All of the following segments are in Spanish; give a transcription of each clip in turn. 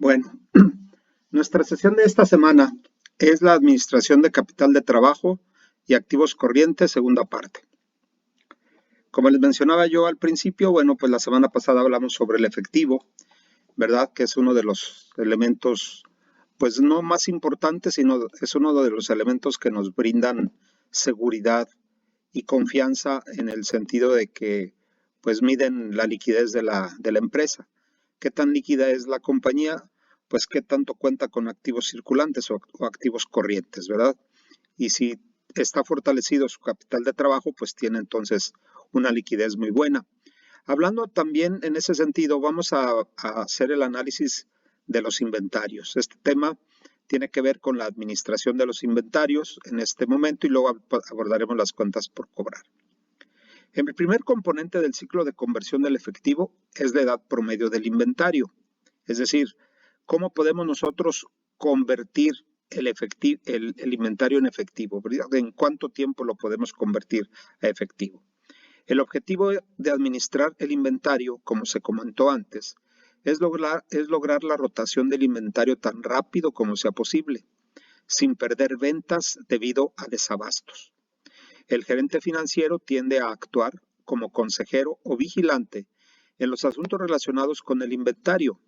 Bueno, nuestra sesión de esta semana es la administración de capital de trabajo y activos corrientes, segunda parte. Como les mencionaba yo al principio, bueno, pues la semana pasada hablamos sobre el efectivo, ¿verdad? Que es uno de los elementos, pues no más importantes, sino es uno de los elementos que nos brindan seguridad y confianza en el sentido de que, pues miden la liquidez de la empresa. ¿Qué tan líquida es la compañía? Pues qué tanto cuenta con activos circulantes o activos corrientes, ¿verdad? Y si está fortalecido su capital de trabajo, pues tiene entonces una liquidez muy buena. Hablando también en ese sentido, vamos a hacer el análisis de los inventarios. Este tema tiene que ver con la administración de los inventarios en este momento y luego abordaremos las cuentas por cobrar. El primer componente del ciclo de conversión del efectivo es la edad promedio del inventario, es decir, cómo podemos nosotros convertir el inventario en efectivo, en cuánto tiempo lo podemos convertir a efectivo. El objetivo de administrar el inventario, como se comentó antes, es lograr la rotación del inventario tan rápido como sea posible, sin perder ventas debido a desabastos. El gerente financiero tiende a actuar como consejero o vigilante en los asuntos relacionados con el inventario.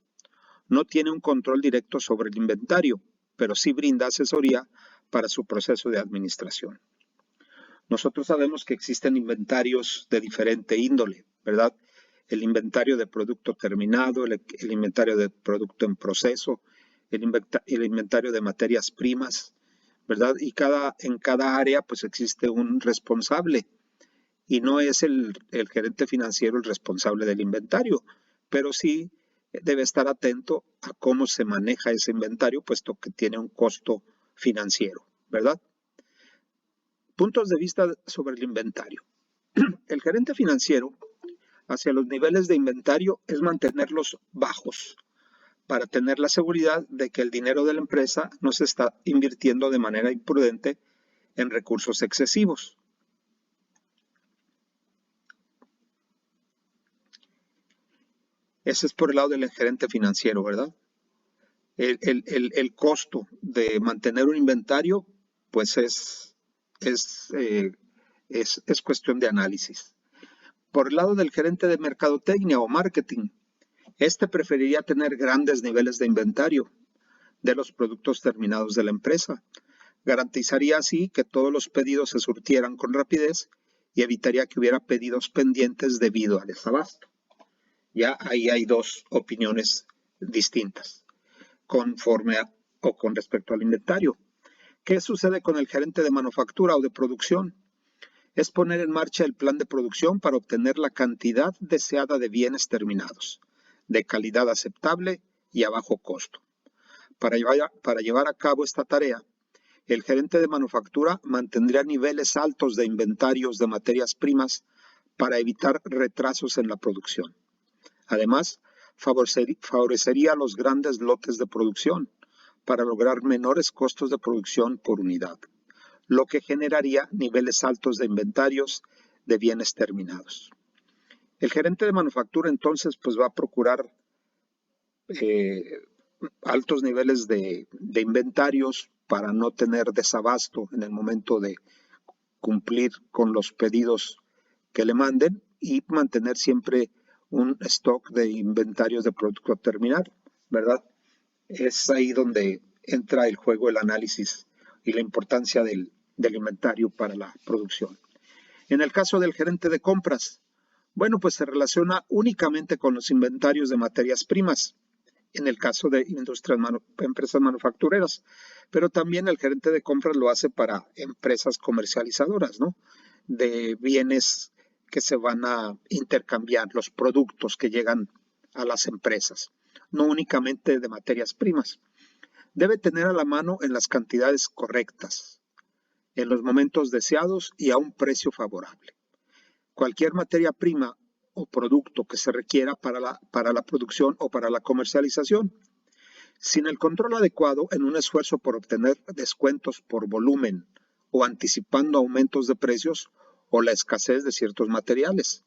No tiene un control directo sobre el inventario, pero sí brinda asesoría para su proceso de administración. Nosotros sabemos que existen inventarios de diferente índole, ¿verdad? El inventario de producto terminado, el inventario de producto en proceso, el inventario de materias primas, ¿verdad? Y en cada área pues existe un responsable y no es el gerente financiero el responsable del inventario, pero sí debe estar atento a cómo se maneja ese inventario, puesto que tiene un costo financiero, ¿verdad? Puntos de vista sobre el inventario. El gerente financiero hacia los niveles de inventario es mantenerlos bajos para tener la seguridad de que el dinero de la empresa no se está invirtiendo de manera imprudente en recursos excesivos. Ese es por el lado del gerente financiero, ¿verdad? El costo de mantener un inventario, pues es cuestión de análisis. Por el lado del gerente de mercadotecnia o marketing, este preferiría tener grandes niveles de inventario de los productos terminados de la empresa. Garantizaría así que todos los pedidos se surtieran con rapidez y evitaría que hubiera pedidos pendientes debido al desabasto. Ya ahí hay dos opiniones distintas conforme o con respecto al inventario. ¿Qué sucede con el gerente de manufactura o de producción? Es poner en marcha el plan de producción para obtener la cantidad deseada de bienes terminados, de calidad aceptable y a bajo costo. Para llevar a cabo esta tarea, el gerente de manufactura mantendría niveles altos de inventarios de materias primas para evitar retrasos en la producción. Además, favorecería los grandes lotes de producción para lograr menores costos de producción por unidad, lo que generaría niveles altos de inventarios de bienes terminados. El gerente de manufactura entonces pues va a procurar altos niveles de inventarios para no tener desabasto en el momento de cumplir con los pedidos que le manden y mantener siempre un stock de inventarios de producto terminado, ¿verdad? Es ahí donde entra el juego el análisis y la importancia del inventario para la producción. En el caso del gerente de compras, bueno, pues se relaciona únicamente con los inventarios de materias primas, en el caso de empresas manufactureras, pero también el gerente de compras lo hace para empresas comercializadoras, ¿no? De bienes que se van a intercambiar, los productos que llegan a las empresas, no únicamente de materias primas. Debe tener a la mano en las cantidades correctas, en los momentos deseados y a un precio favorable. Cualquier materia prima o producto que se requiera para la producción o para la comercialización. Sin el control adecuado en un esfuerzo por obtener descuentos por volumen o anticipando aumentos de precios o la escasez de ciertos materiales,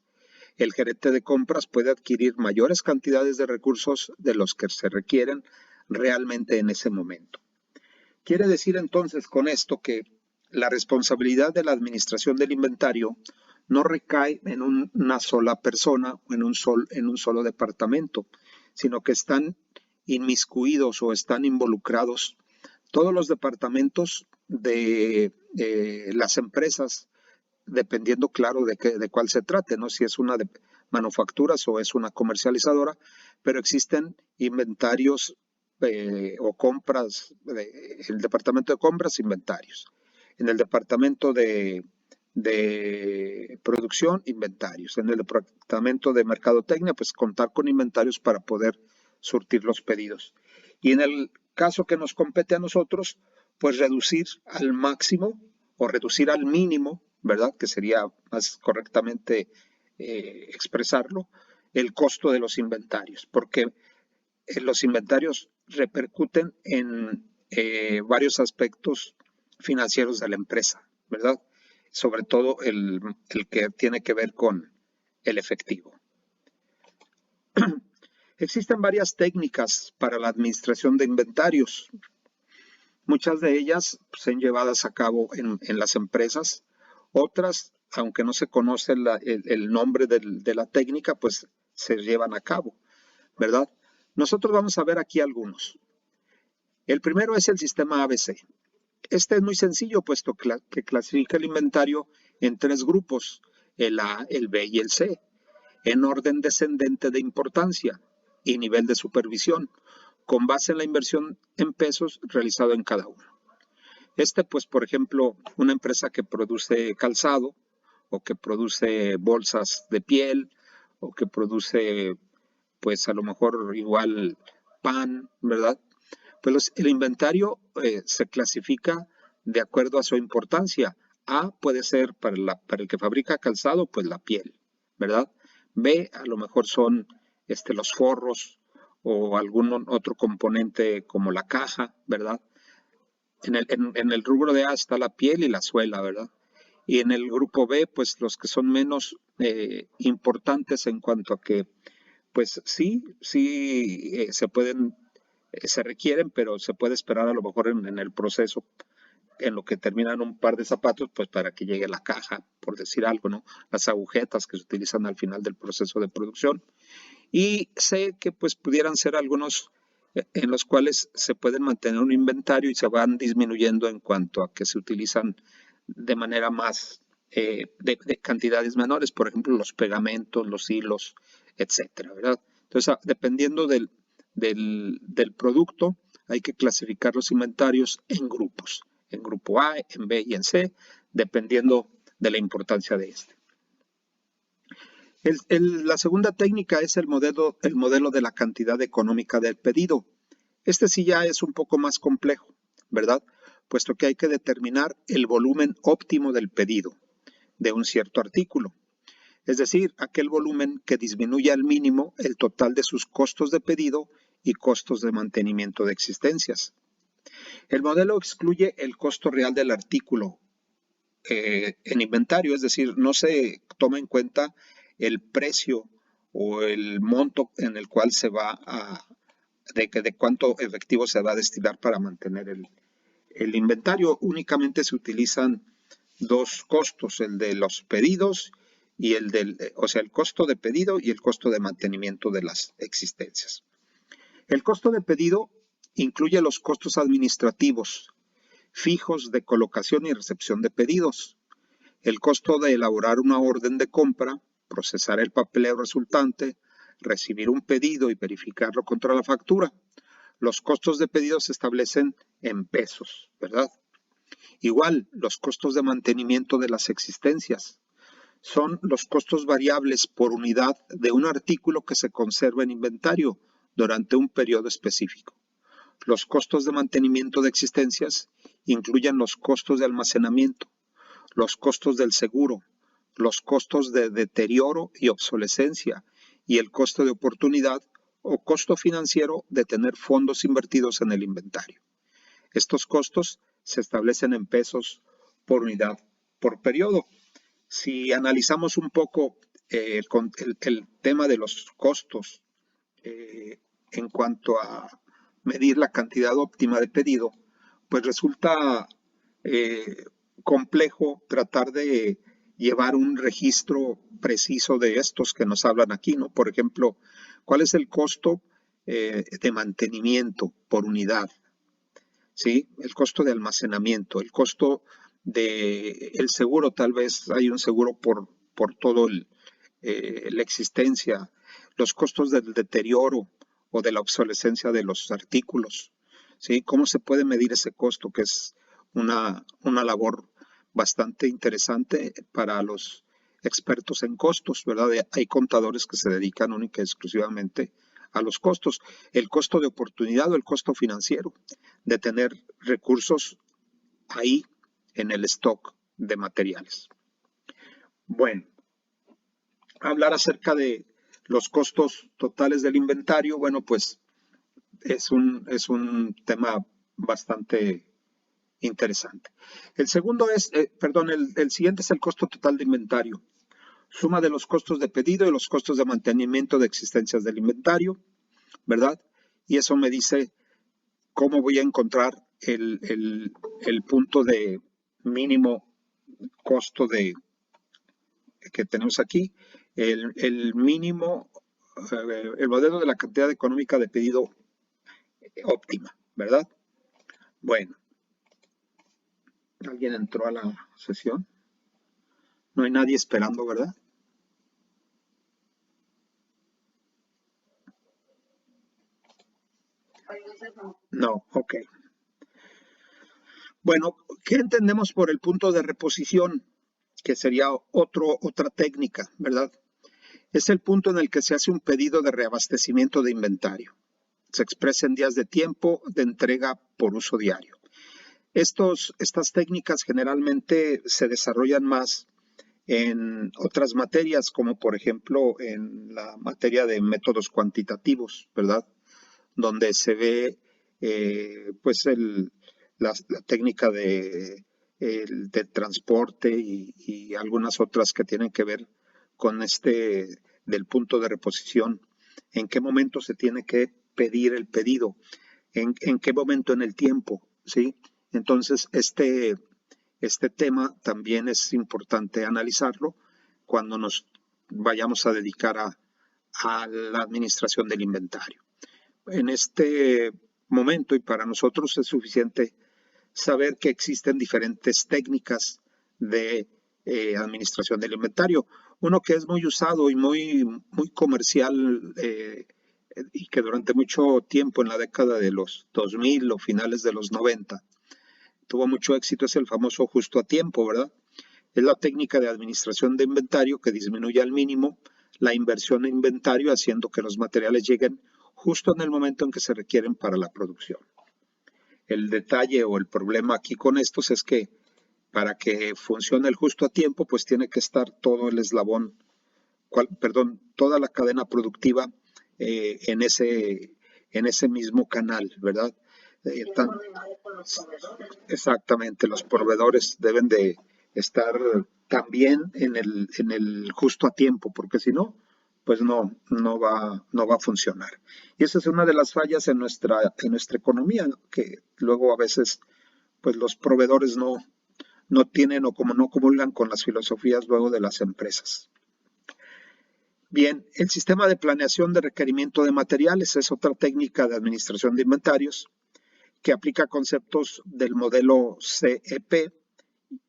el gerente de compras puede adquirir mayores cantidades de recursos de los que se requieren realmente en ese momento. Quiere decir entonces con esto que la responsabilidad de la administración del inventario no recae en una sola persona o en un solo departamento, sino que están inmiscuidos o están involucrados todos los departamentos de las empresas, dependiendo, claro, de cuál se trate, ¿no? Si es una de manufacturas o es una comercializadora, pero existen inventarios o compras, el departamento de compras, inventarios. En el departamento de producción, inventarios. En el departamento de mercadotecnia, pues contar con inventarios para poder surtir los pedidos. Y en el caso que nos compete a nosotros, pues reducir al máximo o reducir al mínimo, ¿verdad? Que sería más correctamente expresarlo, el costo de los inventarios, porque los inventarios repercuten en varios aspectos financieros de la empresa, ¿verdad? Sobre todo el que tiene que ver con el efectivo. Existen varias técnicas para la administración de inventarios. Muchas de ellas son llevadas a cabo en las empresas. Otras, aunque no se conoce el nombre de la técnica, pues se llevan a cabo, ¿verdad? Nosotros vamos a ver aquí algunos. El primero es el sistema ABC. Este es muy sencillo, puesto que clasifica el inventario en 3 grupos, el A, el B y el C, en orden descendente de importancia y nivel de supervisión, con base en la inversión en pesos realizado en cada uno. Pues, por ejemplo, una empresa que produce calzado, o que produce bolsas de piel, o que produce, pues a lo mejor igual pan, ¿verdad? Pues el inventario se clasifica de acuerdo a su importancia. A puede ser para el que fabrica calzado, pues la piel, ¿verdad? B a lo mejor son los forros o algún otro componente como la caja, ¿verdad? En el rubro de A está la piel y la suela, ¿verdad? Y en el grupo B, pues los que son menos importantes en cuanto a que, pues sí se requieren, pero se puede esperar a lo mejor en el proceso, en lo que terminan un par de zapatos, pues para que llegue la caja, por decir algo, ¿no? Las agujetas que se utilizan al final del proceso de producción. Y sé que pues pudieran ser algunos en los cuales se pueden mantener un inventario y se van disminuyendo en cuanto a que se utilizan de manera más, de cantidades menores, por ejemplo, los pegamentos, los hilos, etcétera, ¿verdad? Entonces, dependiendo del producto, hay que clasificar los inventarios en grupos, en grupo A, en B y en C, dependiendo de la importancia de este. La segunda técnica es el modelo de la cantidad económica del pedido. Este sí ya es un poco más complejo, ¿verdad? Puesto que hay que determinar el volumen óptimo del pedido de un cierto artículo. Es decir, aquel volumen que disminuye al mínimo el total de sus costos de pedido y costos de mantenimiento de existencias. El modelo excluye el costo real del artículo en inventario, es decir, no se toma en cuenta el precio o el monto en el cual se va de cuánto efectivo se va a destinar para mantener el inventario. Únicamente se utilizan 2 costos, el de los pedidos y el costo de pedido y el costo de mantenimiento de las existencias. El costo de pedido incluye los costos administrativos fijos de colocación y recepción de pedidos, el costo de elaborar una orden de compra, procesar el papeleo resultante, recibir un pedido y verificarlo contra la factura. Los costos de pedido se establecen en pesos, ¿verdad? Igual, los costos de mantenimiento de las existencias son los costos variables por unidad de un artículo que se conserva en inventario durante un periodo específico. Los costos de mantenimiento de existencias incluyen los costos de almacenamiento, los costos del seguro, los costos de deterioro y obsolescencia y el costo de oportunidad o costo financiero de tener fondos invertidos en el inventario. Estos costos se establecen en pesos por unidad por periodo. Si analizamos un poco el tema de los costos en cuanto a medir la cantidad óptima de pedido, pues resulta complejo tratar de llevar un registro preciso de estos que nos hablan aquí, ¿no? Por ejemplo, ¿cuál es el costo de mantenimiento por unidad? ¿Sí? El costo de almacenamiento, el costo de el seguro, tal vez hay un seguro por todo la existencia, los costos del deterioro o de la obsolescencia de los artículos, ¿sí? ¿Cómo se puede medir ese costo? Que es una labor bastante interesante para los expertos en costos, ¿verdad? Hay contadores que se dedican única y exclusivamente a los costos, el costo de oportunidad o el costo financiero de tener recursos ahí en el stock de materiales. Bueno, hablar acerca de los costos totales del inventario, bueno, pues es un tema bastante interesante. El segundo es, el siguiente es el costo total de inventario. Suma de los costos de pedido y los costos de mantenimiento de existencias del inventario, ¿verdad? Y eso me dice cómo voy a encontrar el punto de mínimo costo que tenemos aquí, el mínimo, el modelo de la cantidad económica de pedido óptima, ¿verdad? Bueno, ¿alguien entró a la sesión? No hay nadie esperando, ¿verdad? No, ok. Bueno, ¿qué entendemos por el punto de reposición? Que sería otra técnica, ¿verdad? Es el punto en el que se hace un pedido de reabastecimiento de inventario. Se expresa en días de tiempo de entrega por uso diario. Estas técnicas generalmente se desarrollan más en otras materias, como por ejemplo en la materia de métodos cuantitativos, ¿verdad? Donde se ve pues la técnica de transporte y algunas otras que tienen que ver con del punto de reposición, en qué momento se tiene que pedir el pedido, en qué momento en el tiempo, ¿sí? Entonces, este tema también es importante analizarlo cuando nos vayamos a dedicar a la administración del inventario. En este momento, y para nosotros es suficiente saber que existen diferentes técnicas de administración del inventario. Uno que es muy usado y muy comercial y que durante mucho tiempo en la década de los 2000 o finales de los 90 tuvo mucho éxito es el famoso justo a tiempo, ¿verdad? Es la técnica de administración de inventario que disminuye al mínimo la inversión en inventario, haciendo que los materiales lleguen justo en el momento en que se requieren para la producción. El detalle o el problema aquí con estos es que para que funcione el justo a tiempo, pues tiene que estar todo el eslabón, toda la cadena productiva en ese mismo canal, ¿verdad? Tan, exactamente, los proveedores deben de estar también en el justo a tiempo, porque si no, pues no va a funcionar. Y esa es una de las fallas en nuestra economía, ¿no? Que luego a veces pues los proveedores no tienen o como no comulgan con las filosofías luego de las empresas. Bien, el sistema de planeación de requerimiento de materiales es otra técnica de administración de inventarios que aplica conceptos del modelo CEP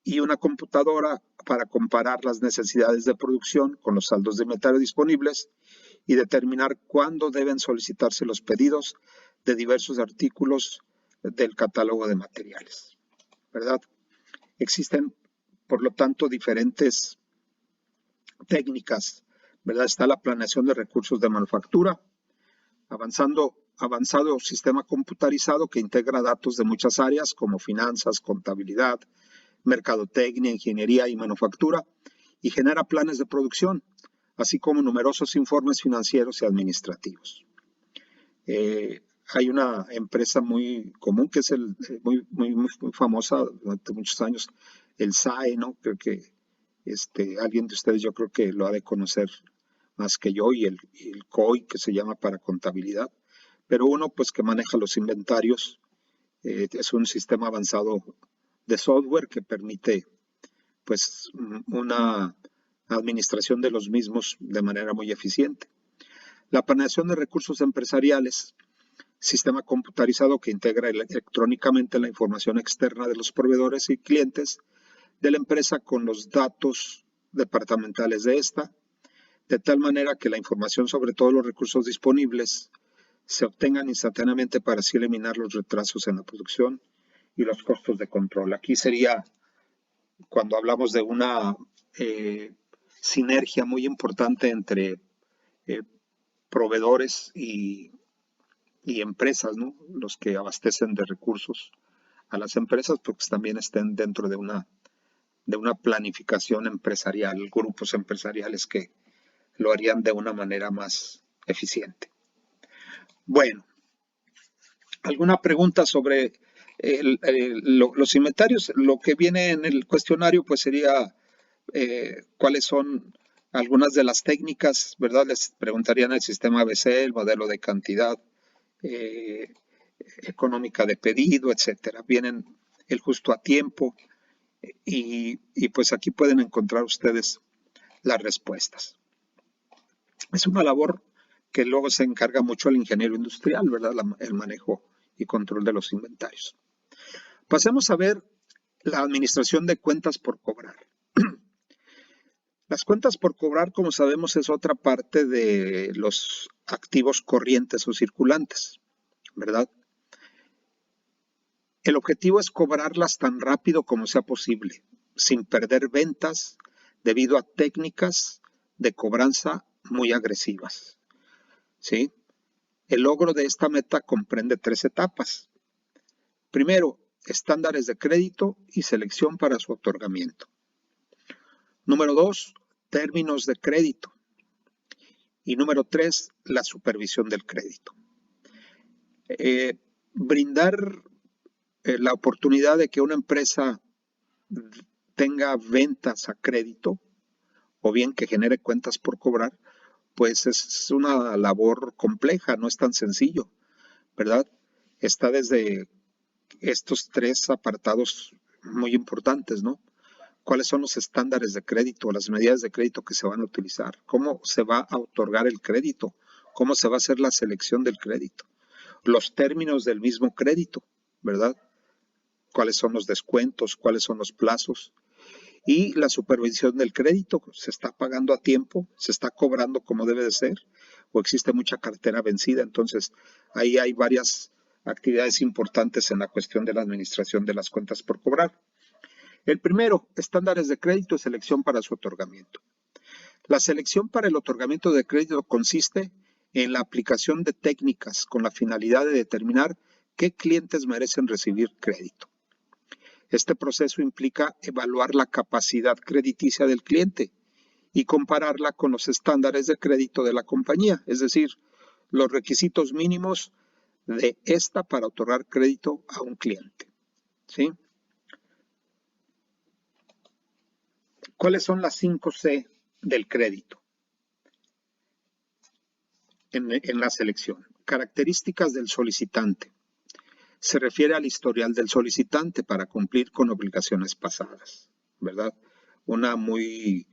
y una computadora para comparar las necesidades de producción con los saldos de inventario disponibles y determinar cuándo deben solicitarse los pedidos de diversos artículos del catálogo de materiales, ¿verdad? Existen, por lo tanto, diferentes técnicas, ¿verdad? Está la planeación de recursos de manufactura, avanzado sistema computarizado que integra datos de muchas áreas como finanzas, contabilidad, mercadotecnia, ingeniería y manufactura y genera planes de producción, así como numerosos informes financieros y administrativos. Hay una empresa muy común que es muy famosa durante muchos años, el SAE, ¿no? Creo que alguien de ustedes yo creo que lo ha de conocer más que yo, y el COI, que se llama para contabilidad, pero uno pues que maneja los inventarios. Es un sistema avanzado de software que permite pues una administración de los mismos de manera muy eficiente. La planeación de recursos empresariales, sistema computarizado que integra electrónicamente la información externa de los proveedores y clientes de la empresa con los datos departamentales de esta, de tal manera que la información sobre todos los recursos disponibles se obtengan instantáneamente para así eliminar los retrasos en la producción y los costos de control. Aquí sería cuando hablamos de una sinergia muy importante entre proveedores y empresas, ¿no? Los que abastecen de recursos a las empresas, pues también estén dentro de una planificación empresarial, grupos empresariales que lo harían de una manera más eficiente. Bueno, ¿alguna pregunta sobre los inventarios? Lo que viene en el cuestionario pues sería cuáles son algunas de las técnicas, ¿verdad? Les preguntarían el sistema ABC, el modelo de cantidad económica de pedido, etcétera. Vienen el justo a tiempo y pues aquí pueden encontrar ustedes las respuestas. Es una labor que luego se encarga mucho el ingeniero industrial, ¿verdad? El manejo y control de los inventarios. Pasemos a ver la administración de cuentas por cobrar. Las cuentas por cobrar, como sabemos, es otra parte de los activos corrientes o circulantes, ¿verdad? El objetivo es cobrarlas tan rápido como sea posible, sin perder ventas, debido a técnicas de cobranza muy agresivas, ¿sí? El logro de esta meta comprende 3 etapas. Primero, estándares de crédito y selección para su otorgamiento. Número 2, términos de crédito. Y número 3, la supervisión del crédito. Brindar la oportunidad de que una empresa tenga ventas a crédito o bien que genere cuentas por cobrar, pues es una labor compleja, no es tan sencillo, ¿verdad? Está desde estos 3 apartados muy importantes, ¿no? ¿Cuáles son los estándares de crédito, las medidas de crédito que se van a utilizar? ¿Cómo se va a otorgar el crédito? ¿Cómo se va a hacer la selección del crédito? Los términos del mismo crédito, ¿verdad? ¿Cuáles son los descuentos? ¿Cuáles son los plazos? Y la supervisión del crédito, ¿se está pagando a tiempo? ¿Se está cobrando como debe de ser? ¿O existe mucha cartera vencida? Entonces, ahí hay varias actividades importantes en la cuestión de la administración de las cuentas por cobrar. El primero, estándares de crédito y selección para su otorgamiento. La selección para el otorgamiento de crédito consiste en la aplicación de técnicas con la finalidad de determinar qué clientes merecen recibir crédito. Este proceso implica evaluar la capacidad crediticia del cliente y compararla con los estándares de crédito de la compañía, es decir, los requisitos mínimos de esta para otorgar crédito a un cliente, ¿sí? ¿Cuáles son las 5C del crédito en la selección? Características del solicitante. Se refiere al historial del solicitante para cumplir con obligaciones pasadas, ¿verdad? Una muy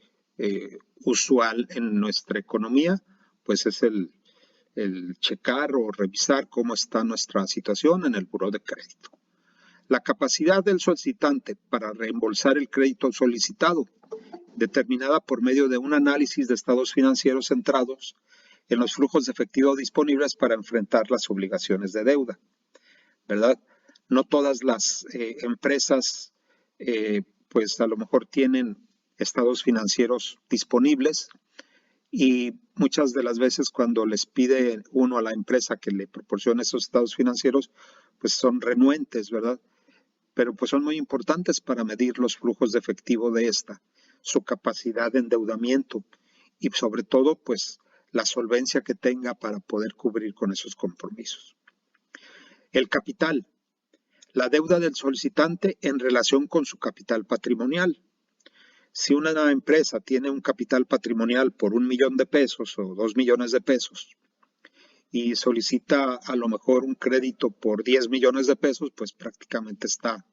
usual en nuestra economía, pues es el checar o revisar cómo está nuestra situación en el buró de crédito. La capacidad del solicitante para reembolsar el crédito solicitado, determinada por medio de un análisis de estados financieros centrados en los flujos de efectivo disponibles para enfrentar las obligaciones de deuda, ¿verdad? No todas las empresas pues a lo mejor tienen estados financieros disponibles y muchas de las veces cuando les pide uno a la empresa que le proporcione esos estados financieros, pues son renuentes, ¿verdad? Pero pues son muy importantes para medir los flujos de efectivo de esta, su capacidad de endeudamiento y sobre todo pues la solvencia que tenga para poder cubrir con esos compromisos. El capital, la deuda del solicitante en relación con su capital patrimonial. Si una empresa tiene un capital patrimonial por 1 millón de pesos o 2 millones de pesos y solicita a lo mejor un crédito por 10 millones de pesos, pues prácticamente está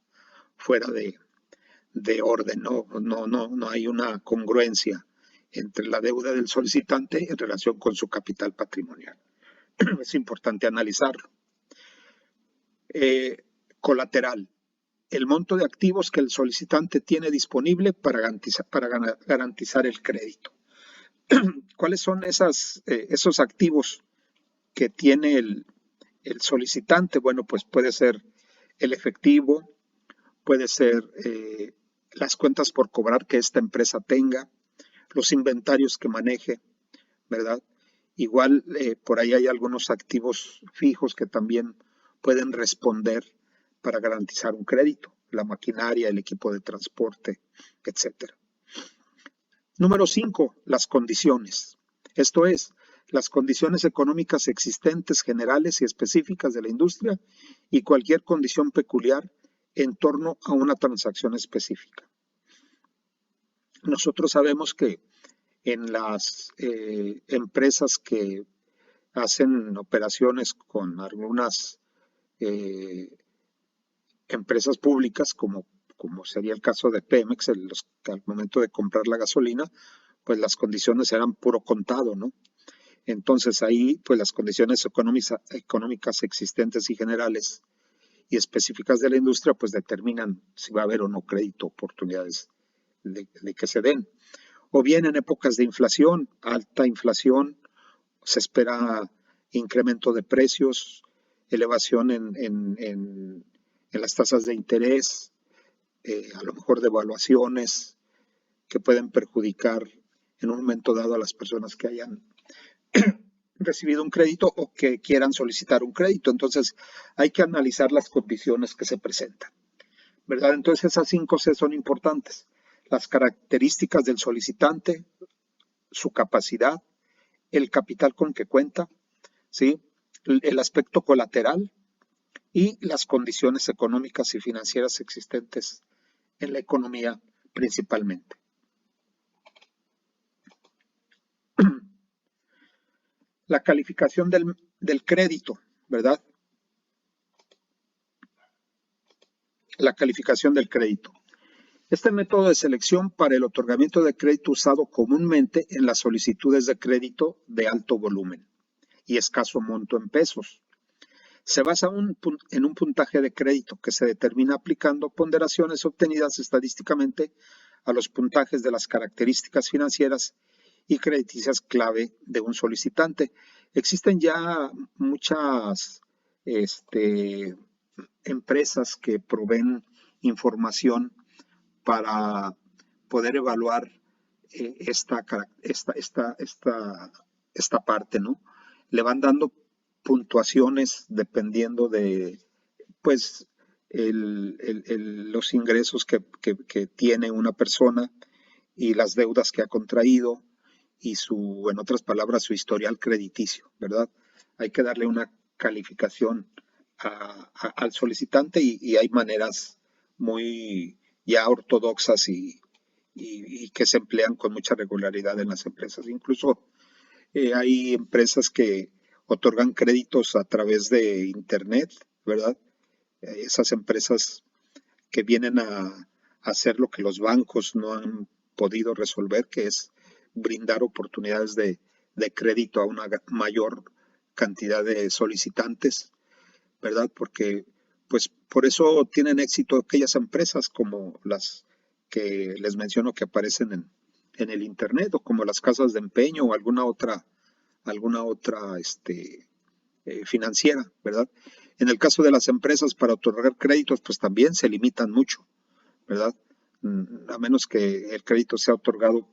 fuera de orden, no hay una congruencia entre la deuda del solicitante en relación con su capital patrimonial. Es importante analizarlo. Colateral. El monto de activos que el solicitante tiene disponible para garantizar el crédito. ¿Cuáles son esos activos que tiene el solicitante? Bueno, pues puede ser el efectivo, puede ser las cuentas por cobrar que esta empresa tenga, los inventarios que maneje, ¿verdad? Igual por ahí hay algunos activos fijos que también pueden responder para garantizar un crédito, la maquinaria, el equipo de transporte, etcétera. Número 5, las condiciones. Esto es, las condiciones económicas existentes, generales y específicas de la industria y cualquier condición peculiar en torno a una transacción específica. Nosotros sabemos que en las empresas que hacen operaciones con algunas empresas públicas, como sería el caso de Pemex, al momento de comprar la gasolina, pues las condiciones eran puro contado, ¿no? Entonces ahí, pues las condiciones económicas existentes y generales y específicas de la industria, pues determinan si va a haber o no crédito, oportunidades de que se den. O bien en épocas de inflación, alta inflación, se espera incremento de precios, elevación en las tasas de interés, a lo mejor devaluaciones que pueden perjudicar en un momento dado a las personas que hayan recibido un crédito o que quieran solicitar un crédito. Entonces hay que analizar las condiciones que se presentan, ¿verdad? Entonces esas 5 C son importantes. Las características del solicitante, su capacidad, el capital con que cuenta, ¿sí? El aspecto colateral y las condiciones económicas y financieras existentes en la economía principalmente. La calificación del crédito, ¿verdad? La calificación del crédito. Este método de selección para el otorgamiento de crédito usado comúnmente en las solicitudes de crédito de alto volumen y escaso monto en pesos. Se basa en un puntaje de crédito que se determina aplicando ponderaciones obtenidas estadísticamente a los puntajes de las características financieras y crediticias clave de un solicitante. Existen ya muchas empresas que proveen información para poder evaluar esta parte, ¿no? Le van dando puntuaciones dependiendo de, pues, los ingresos que tiene una persona y las deudas que ha contraído y en otras palabras, su historial crediticio, ¿verdad? Hay que darle una calificación al solicitante y hay maneras muy ya ortodoxas y que se emplean con mucha regularidad en las empresas. Incluso hay empresas que otorgan créditos a través de Internet, ¿verdad? Esas empresas que vienen a hacer lo que los bancos no han podido resolver, que es brindar oportunidades de crédito a una mayor cantidad de solicitantes, ¿verdad? Porque pues por eso tienen éxito aquellas empresas como las que les menciono que aparecen en el Internet o como las casas de empeño o alguna otra financiera, ¿verdad? En el caso de las empresas para otorgar créditos, pues también se limitan mucho, ¿verdad? A menos que el crédito sea otorgado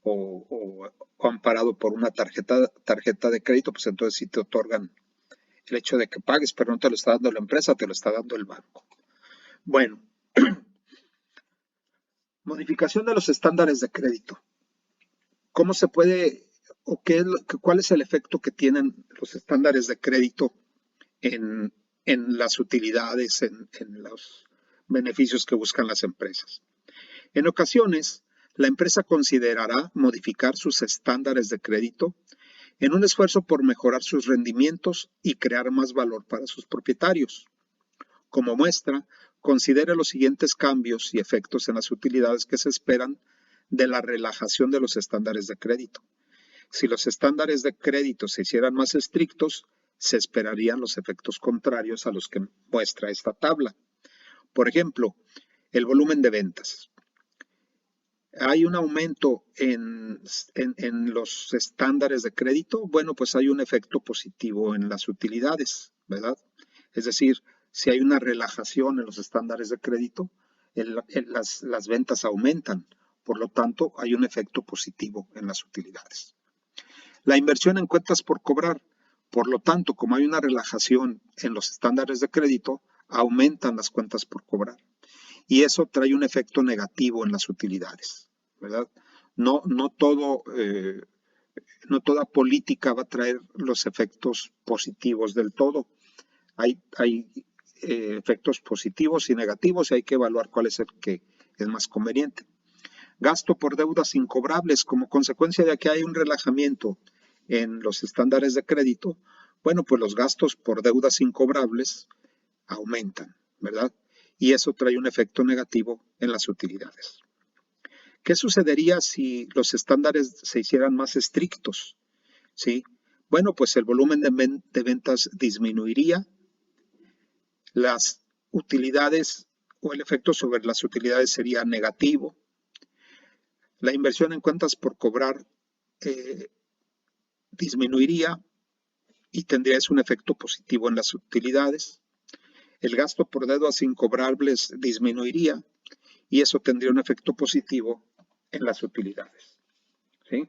o amparado por una tarjeta de crédito, pues entonces sí te otorgan el hecho de que pagues, pero no te lo está dando la empresa, te lo está dando el banco. Bueno, modificación de los estándares de crédito. ¿Cómo se puede o cuál es el efecto que tienen los estándares de crédito en las utilidades, en los beneficios que buscan las empresas? En ocasiones, la empresa considerará modificar sus estándares de crédito en un esfuerzo por mejorar sus rendimientos y crear más valor para sus propietarios. Como muestra, considere los siguientes cambios y efectos en las utilidades que se esperan de la relajación de los estándares de crédito. Si los estándares de crédito se hicieran más estrictos, se esperarían los efectos contrarios a los que muestra esta tabla. Por ejemplo, el volumen de ventas. ¿Hay un aumento en los estándares de crédito? Bueno, pues hay un efecto positivo en las utilidades, ¿verdad? Es decir, si hay una relajación en los estándares de crédito, las ventas aumentan. Por lo tanto, hay un efecto positivo en las utilidades. La inversión en cuentas por cobrar. Por lo tanto, como hay una relajación en los estándares de crédito, aumentan las cuentas por cobrar. Y eso trae un efecto negativo en las utilidades, ¿verdad? No toda política va a traer los efectos positivos del todo. Hay efectos positivos y negativos y hay que evaluar cuál es el que es más conveniente. Gasto por deudas incobrables. Como consecuencia de que hay un relajamiento en los estándares de crédito, bueno, pues los gastos por deudas incobrables aumentan, ¿verdad? Y eso trae un efecto negativo en las utilidades. ¿Qué sucedería si los estándares se hicieran más estrictos? ¿Sí? Bueno, pues el volumen de ventas disminuiría, las utilidades o el efecto sobre las utilidades sería negativo, la inversión en cuentas por cobrar disminuiría y tendría un efecto positivo en las utilidades. El gasto por deudas incobrables disminuiría y eso tendría un efecto positivo en las utilidades. ¿Sí?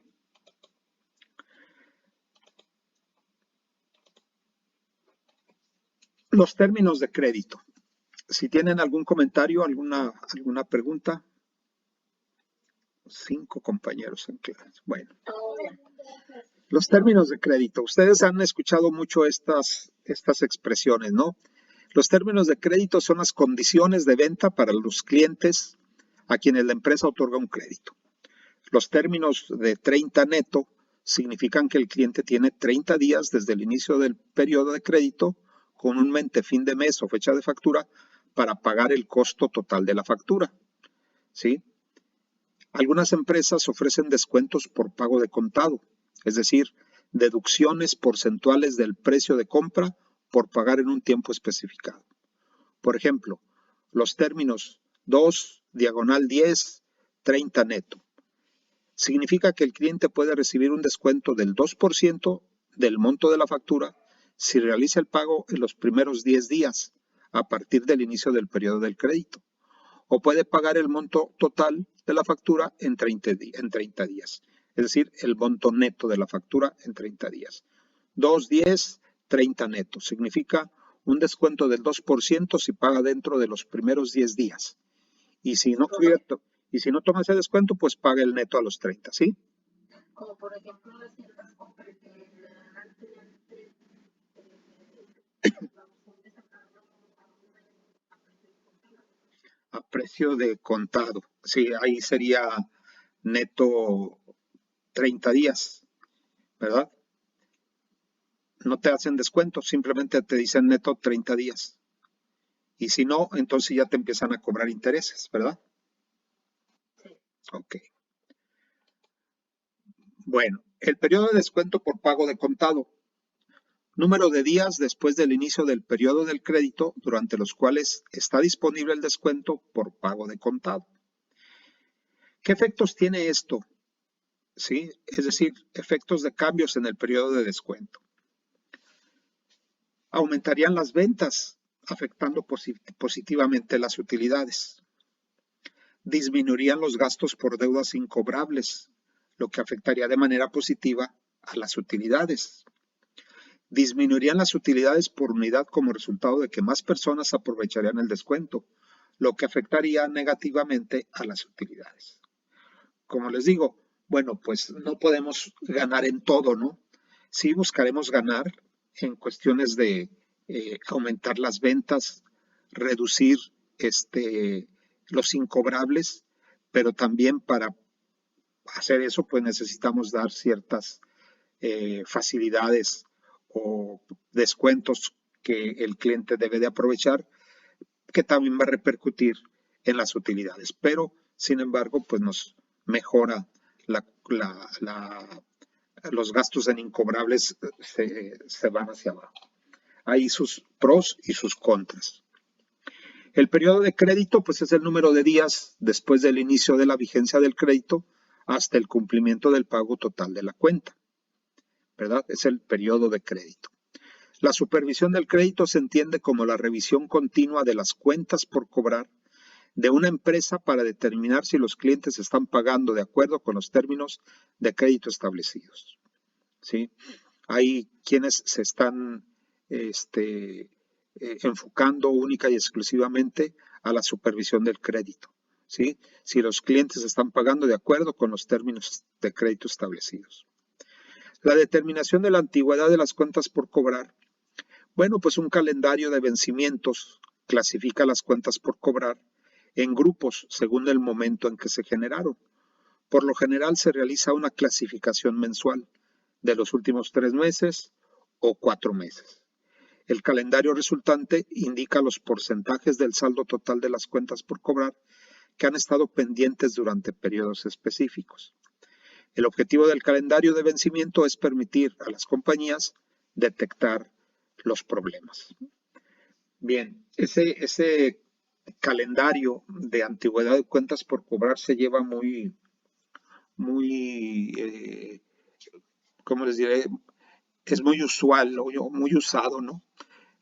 Los términos de crédito. Si tienen algún comentario, alguna pregunta. 5 compañeros en clase. Bueno. Los términos de crédito. Ustedes han escuchado mucho estas expresiones, ¿no? Los términos de crédito son las condiciones de venta para los clientes a quienes la empresa otorga un crédito. Los términos de 30 neto significan que el cliente tiene 30 días desde el inicio del periodo de crédito, comúnmente fin de mes o fecha de factura, para pagar el costo total de la factura. ¿Sí? Algunas empresas ofrecen descuentos por pago de contado, es decir, deducciones porcentuales del precio de compra por pagar en un tiempo especificado. Por ejemplo, los términos 2/10, 30 neto. Significa que el cliente puede recibir un descuento del 2% del monto de la factura si realiza el pago en los primeros 10 días a partir del inicio del periodo del crédito. O puede pagar el monto total de la factura en 30 días. Es decir, el monto neto de la factura en 30 días. 2/10, 30 neto. Significa un descuento del 2% si paga dentro de los primeros 10 días. Y si no toma ese descuento, pues paga el neto a los 30, ¿sí? Como por ejemplo las ciertas compras que le dan al cliente a precio de contado. Sí, ahí sería neto 30 días, ¿verdad? No te hacen descuento, simplemente te dicen neto 30 días. Y si no, entonces ya te empiezan a cobrar intereses, ¿verdad? Sí. Ok. Bueno, el periodo de descuento por pago de contado. Número de días después del inicio del periodo del crédito durante los cuales está disponible el descuento por pago de contado. ¿Qué efectos tiene esto? ¿Sí? Es decir, efectos de cambios en el periodo de descuento. Aumentarían las ventas, afectando positivamente las utilidades. Disminuirían los gastos por deudas incobrables, lo que afectaría de manera positiva a las utilidades. Disminuirían las utilidades por unidad como resultado de que más personas aprovecharían el descuento, lo que afectaría negativamente a las utilidades. Como les digo, bueno, pues no podemos ganar en todo, ¿no? Sí buscaremos ganar en cuestiones de aumentar las ventas, reducir los incobrables, pero también para hacer eso pues necesitamos dar ciertas facilidades o descuentos que el cliente debe de aprovechar, que también va a repercutir en las utilidades. Pero, sin embargo, pues nos mejora los gastos en incobrables se van hacia abajo. Hay sus pros y sus contras. El periodo de crédito, pues es el número de días después del inicio de la vigencia del crédito hasta el cumplimiento del pago total de la cuenta, ¿verdad? Es el periodo de crédito. La supervisión del crédito se entiende como la revisión continua de las cuentas por cobrar de una empresa para determinar si los clientes están pagando de acuerdo con los términos de crédito establecidos. ¿Sí? Hay quienes se están enfocando única y exclusivamente a la supervisión del crédito. ¿Sí? Si los clientes están pagando de acuerdo con los términos de crédito establecidos. La determinación de la antigüedad de las cuentas por cobrar. Bueno, pues un calendario de vencimientos clasifica las cuentas por cobrar en grupos según el momento en que se generaron. Por lo general se realiza una clasificación mensual de los últimos 3 meses o 4 meses. El calendario resultante indica los porcentajes del saldo total de las cuentas por cobrar que han estado pendientes durante periodos específicos. El objetivo del calendario de vencimiento es permitir a las compañías detectar los problemas. Bien, ese calendario de antigüedad de cuentas por cobrar se lleva muy, ¿cómo les diré? Es muy usual o muy usado, ¿no?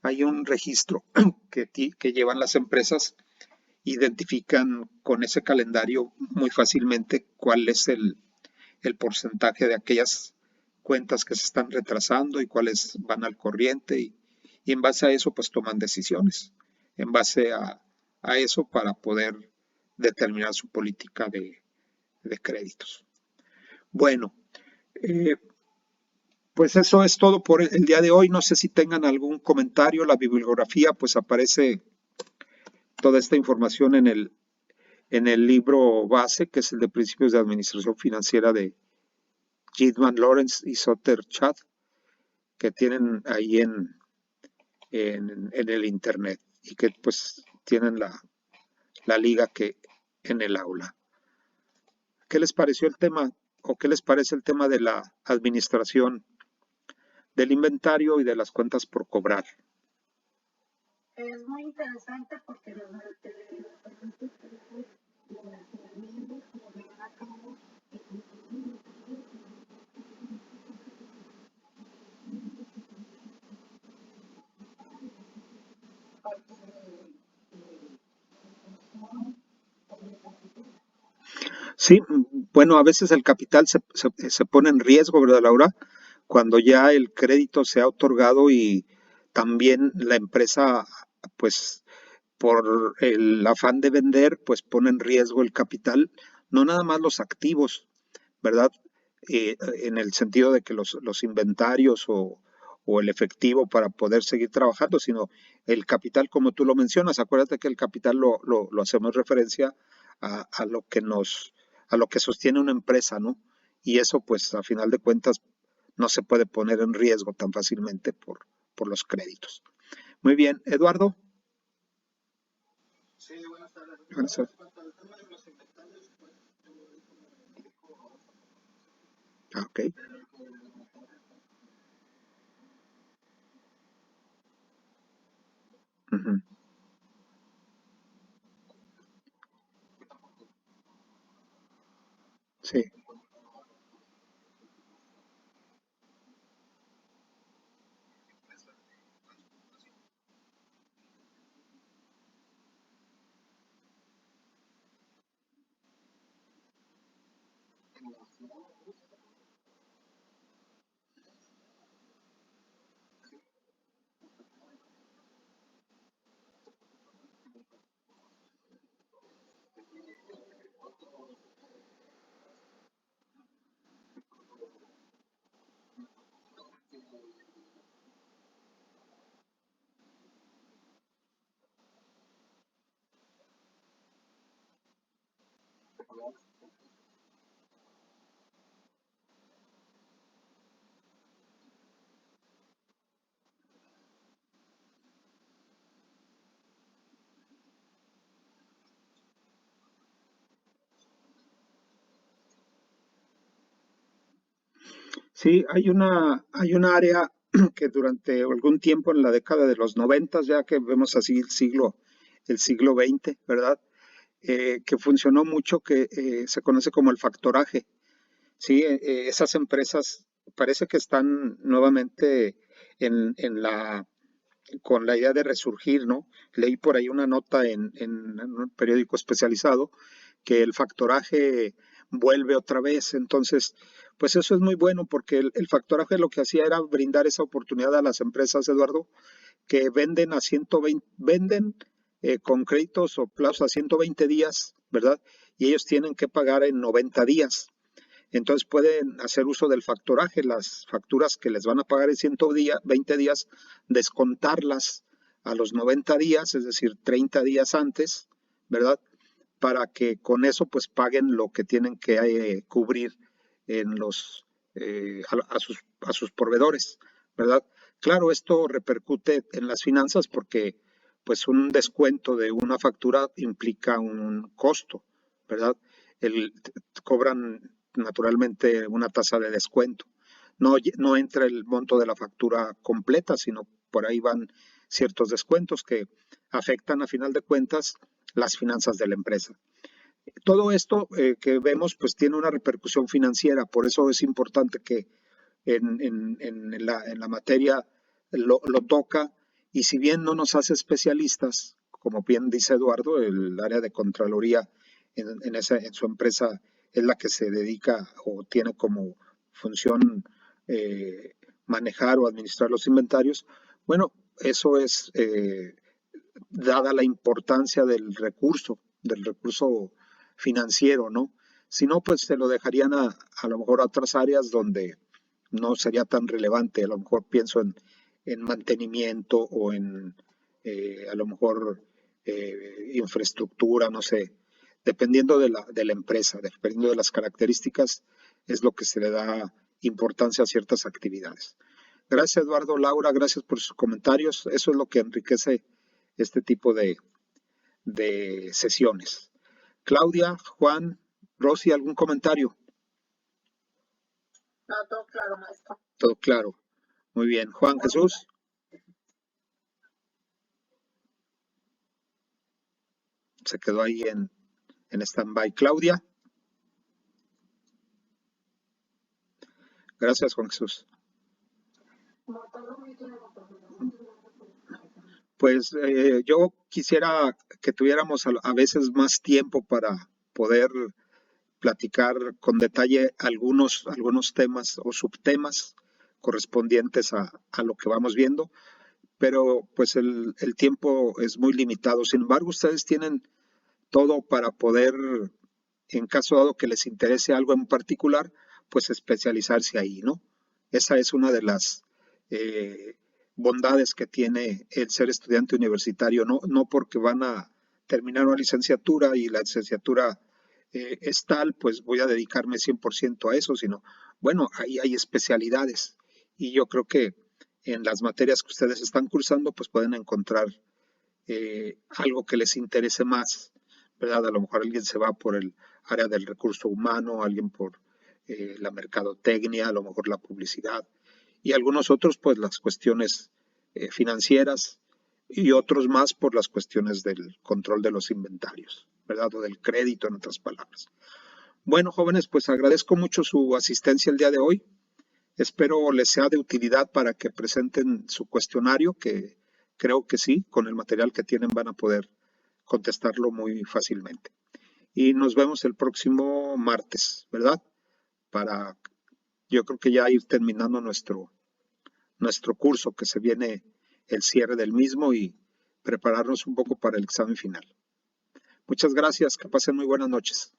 Hay un registro que llevan las empresas, identifican con ese calendario muy fácilmente cuál es el porcentaje de aquellas cuentas que se están retrasando y cuáles van al corriente y en base a eso pues toman decisiones, en base a eso para poder determinar su política de créditos. Bueno, pues eso es todo por el día de hoy. No sé si tengan algún comentario. La bibliografía, pues aparece toda esta información en el libro base, que es el de Principios de Administración Financiera de Gidman Lawrence y Soter Chad, que tienen ahí en el internet y que pues tienen la liga que en el aula. ¿Qué les pareció el tema o qué les parece el tema de la administración del inventario y de las cuentas por cobrar? Es muy interesante porque los Sí, bueno, a veces el capital se pone en riesgo, ¿verdad, Laura? Cuando ya el crédito se ha otorgado y también la empresa, pues por el afán de vender, pues pone en riesgo el capital, no nada más los activos, ¿verdad? En el sentido de que los inventarios o el efectivo para poder seguir trabajando, sino el capital, como tú lo mencionas. Acuérdate que el capital lo hacemos referencia a lo que a lo que sostiene una empresa, ¿no? Y eso, pues, a final de cuentas, no se puede poner en riesgo tan fácilmente por los créditos. Muy bien, Eduardo. Sí, buenas tardes. Buenas tardes. Ok. Ujú. Sí. Sí, hay una área que durante algún tiempo en la década de los 90, ya que vemos así el siglo XX, ¿verdad? Que funcionó mucho, que se conoce como el factoraje. Sí, esas empresas parece que están nuevamente con la idea de resurgir, ¿no? Leí por ahí una nota en un periódico especializado que el factoraje vuelve otra vez. Entonces, pues eso es muy bueno porque el factoraje lo que hacía era brindar esa oportunidad a las empresas, Eduardo, que venden a 120, venden con créditos o plazos a 120 días, ¿verdad? Y ellos tienen que pagar en 90 días. Entonces pueden hacer uso del factoraje, las facturas que les van a pagar en 120 días, descontarlas a los 90 días, es decir, 30 días antes, ¿verdad? Para que con eso pues paguen lo que tienen que cubrir en a sus proveedores, ¿verdad? Claro, esto repercute en las finanzas porque pues un descuento de una factura implica un costo, ¿verdad? Cobran naturalmente una tasa de descuento. No entra el monto de la factura completa, sino por ahí van ciertos descuentos que afectan a final de cuentas las finanzas de la empresa. Todo esto que vemos pues tiene una repercusión financiera, por eso es importante que en la materia lo toca, y si bien no nos hace especialistas, como bien dice Eduardo, el área de Contraloría en su empresa es la que se dedica o tiene como función eh, manejar o administrar los inventarios. Bueno, eso es dada la importancia del recurso financiero, ¿no? Si no, pues se lo dejarían a lo mejor a otras áreas donde no sería tan relevante. A lo mejor pienso en mantenimiento o en a lo mejor infraestructura, no sé. Dependiendo de la empresa, dependiendo de las características, es lo que se le da importancia a ciertas actividades. Gracias, Eduardo. Laura, gracias por sus comentarios. Eso es lo que enriquece este tipo de sesiones. Claudia, Juan, Rosy, ¿algún comentario? No, todo claro, maestro. Todo claro. Muy bien. Juan Jesús, se quedó ahí en stand-by. Claudia, gracias, Juan Jesús. No, todo muy claro, profesor. Pues yo quisiera que tuviéramos a veces más tiempo para poder platicar con detalle algunos temas o subtemas correspondientes a lo que vamos viendo, pero pues el tiempo es muy limitado. Sin embargo, ustedes tienen todo para poder, en caso dado que les interese algo en particular, pues especializarse ahí, ¿no? Esa es una de las eh, bondades que tiene el ser estudiante universitario, no porque van a terminar una licenciatura y la licenciatura es tal, pues voy a dedicarme 100% a eso, sino, bueno, ahí hay especialidades y yo creo que en las materias que ustedes están cursando, pues pueden encontrar algo que les interese más, ¿verdad? A lo mejor alguien se va por el área del recurso humano, alguien por la mercadotecnia, a lo mejor la publicidad, y algunos otros pues las cuestiones financieras y otros más por las cuestiones del control de los inventarios, ¿verdad? O del crédito, en otras palabras. Bueno, jóvenes, pues agradezco mucho su asistencia el día de hoy. Espero les sea de utilidad para que presenten su cuestionario, que creo que sí, con el material que tienen van a poder contestarlo muy fácilmente. Y nos vemos el próximo martes, ¿verdad? Para, yo creo que ya ir terminando nuestro curso, que se viene el cierre del mismo y prepararnos un poco para el examen final. Muchas gracias, que pasen muy buenas noches.